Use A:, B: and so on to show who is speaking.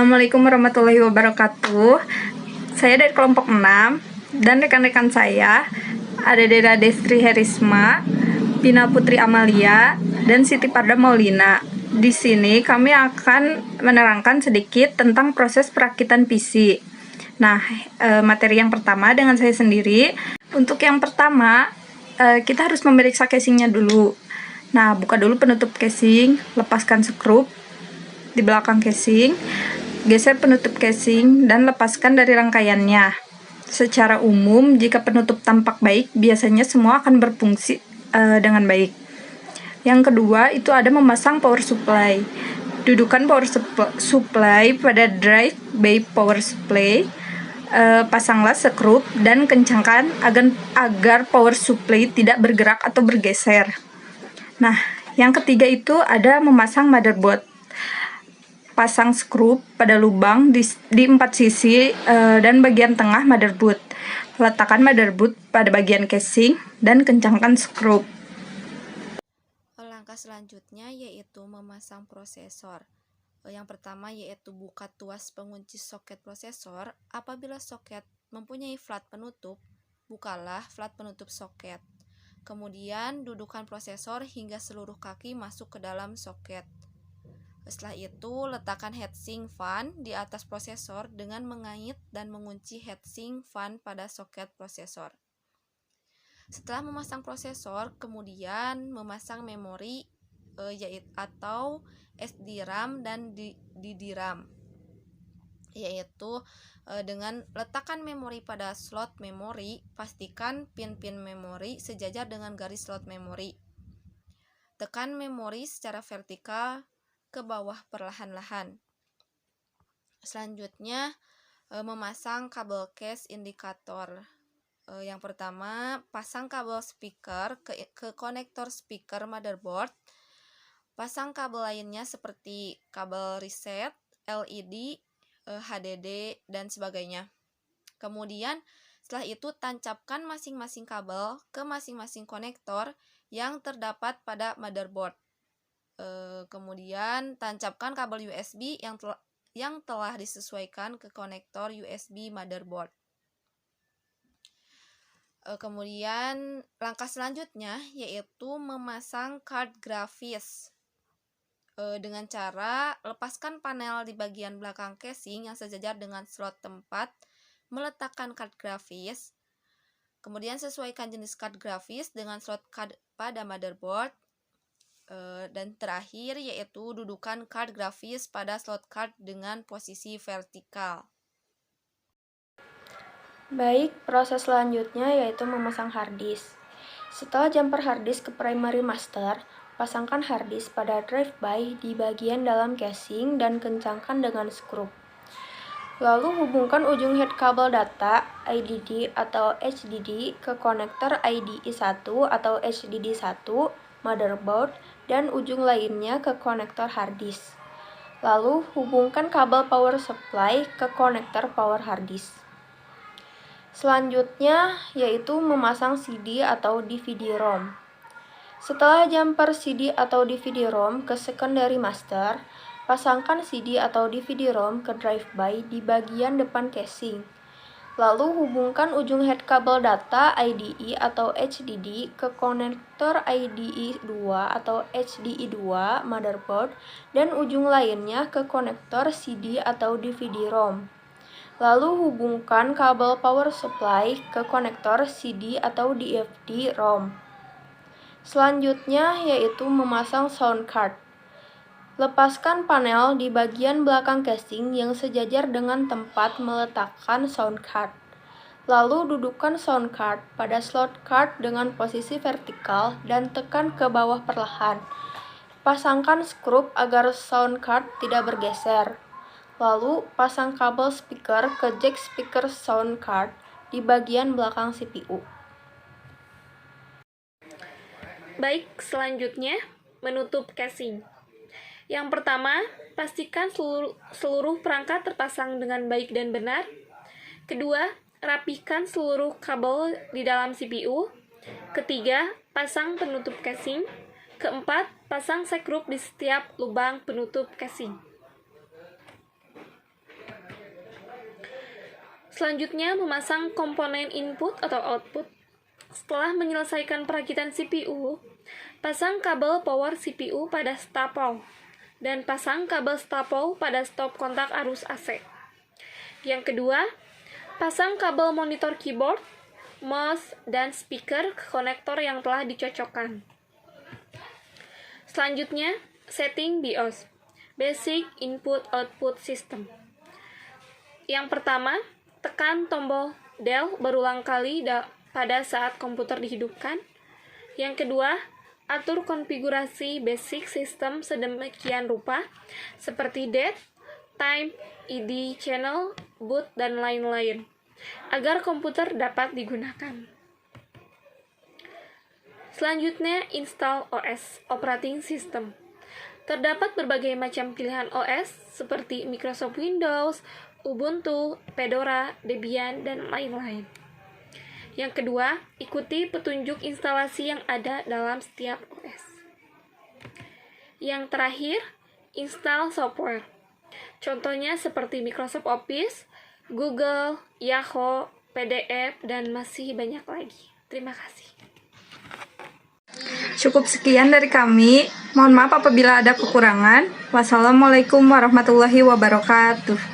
A: Assalamualaikum warahmatullahi wabarakatuh. Saya dari kelompok 6 dan rekan-rekan saya ada Dera Destri Herisma, Pina Putri Amalia, dan Siti Parda Maulina. Di sini kami akan menerangkan sedikit tentang proses perakitan PC. Nah, materi yang pertama dengan saya sendiri. Untuk yang pertama, kita harus memeriksa casingnya dulu. Nah, buka dulu penutup casing, lepaskan skrup di belakang casing, geser penutup casing, dan lepaskan dari rangkaiannya. Secara umum, jika penutup tampak baik, biasanya semua akan berfungsi dengan baik. Yang kedua, itu ada memasang power supply. Dudukan power supply pada drive by power supply. Pasanglah skrup dan kencangkan agar power supply tidak bergerak atau bergeser. Nah, yang ketiga itu ada memasang motherboard. Pasang skrup pada lubang di 4 sisi dan bagian tengah motherboard. Letakkan motherboard pada bagian casing dan kencangkan skrup.
B: Langkah selanjutnya yaitu memasang prosesor. Yang pertama yaitu buka tuas pengunci soket prosesor. Apabila soket mempunyai flat penutup, bukalah flat penutup soket. Kemudian dudukan prosesor hingga seluruh kaki masuk ke dalam soket. Setelah itu, letakkan heatsink fan di atas prosesor dengan mengait dan mengunci heatsink fan pada soket prosesor. Setelah memasang prosesor, kemudian memasang memori atau SDRAM dan DDRAM, yaitu dengan letakkan memori pada slot memori, pastikan pin-pin memori sejajar dengan garis slot memori. Tekan memori secara vertikal ke bawah perlahan-lahan. Selanjutnya, memasang kabel case indikator. Yang pertama, pasang kabel speaker ke konektor speaker motherboard. Pasang kabel lainnya seperti kabel reset, LED, HDD, dan sebagainya. Kemudian, setelah itu tancapkan masing-masing kabel ke masing-masing konektor yang terdapat pada motherboard. Kemudian tancapkan kabel USB yang telah disesuaikan ke konektor USB motherboard. Kemudian langkah selanjutnya yaitu memasang card grafis dengan cara lepaskan panel di bagian belakang casing yang sejajar dengan slot tempat meletakkan card grafis. Kemudian sesuaikan jenis card grafis dengan slot card pada motherboard. Dan terakhir yaitu dudukan card grafis pada slot card dengan posisi vertikal.
C: Baik, proses selanjutnya yaitu memasang harddisk. Setelah jumper harddisk ke primary master, pasangkan harddisk pada drive by di bagian dalam casing dan kencangkan dengan skrup. Lalu hubungkan ujung head kabel data IDD atau HDD ke konektor IDE 1 atau HDD 1 motherboard dan ujung lainnya ke konektor harddisk. Lalu hubungkan kabel power supply ke konektor power harddisk. Selanjutnya yaitu memasang CD atau DVD-ROM. Setelah jumper CD atau DVD-ROM ke secondary master, pasangkan CD atau DVD-ROM ke drive by di bagian depan casing. Lalu hubungkan ujung head kabel data IDE atau HDD ke konektor IDE 2 atau HDE 2 motherboard dan ujung lainnya ke konektor CD atau DVD-ROM. Lalu hubungkan kabel power supply ke konektor CD atau DFD-ROM. Selanjutnya yaitu memasang sound card. Lepaskan panel di bagian belakang casing yang sejajar dengan tempat meletakkan sound card. Lalu dudukan sound card pada slot card dengan posisi vertikal dan tekan ke bawah perlahan. Pasangkan skrup agar sound card tidak bergeser. Lalu pasang kabel speaker ke jack speaker sound card di bagian belakang CPU.
D: Baik, selanjutnya menutup casing. Yang pertama, pastikan seluruh perangkat terpasang dengan baik dan benar. Kedua, rapihkan seluruh kabel di dalam CPU. Ketiga, pasang penutup casing. Keempat, pasang skrup di setiap lubang penutup casing. Selanjutnya, memasang komponen input atau output. Setelah menyelesaikan perakitan CPU, pasang kabel power CPU pada stapel dan pasang kabel stapel pada stop kontak arus AC. Yang kedua, pasang kabel monitor keyboard, mouse, dan speaker ke konektor yang telah dicocokkan. Selanjutnya, setting BIOS, Basic Input Output System. Yang pertama, tekan tombol Del berulang kali pada saat komputer dihidupkan. Yang kedua, atur konfigurasi basic system sedemikian rupa seperti date, time, ID, channel, boot, dan lain-lain agar komputer dapat digunakan. Selanjutnya, install OS, operating system. Terdapat berbagai macam pilihan OS seperti Microsoft Windows, Ubuntu, Fedora, Debian, dan lain-lain. Yang kedua, ikuti petunjuk instalasi yang ada dalam setiap OS. Yang terakhir, install software. Contohnya seperti Microsoft Office, Google, Yahoo, PDF, dan masih banyak lagi. Terima kasih.
A: Cukup sekian dari kami. Mohon maaf apabila ada kekurangan. Wassalamualaikum warahmatullahi wabarakatuh.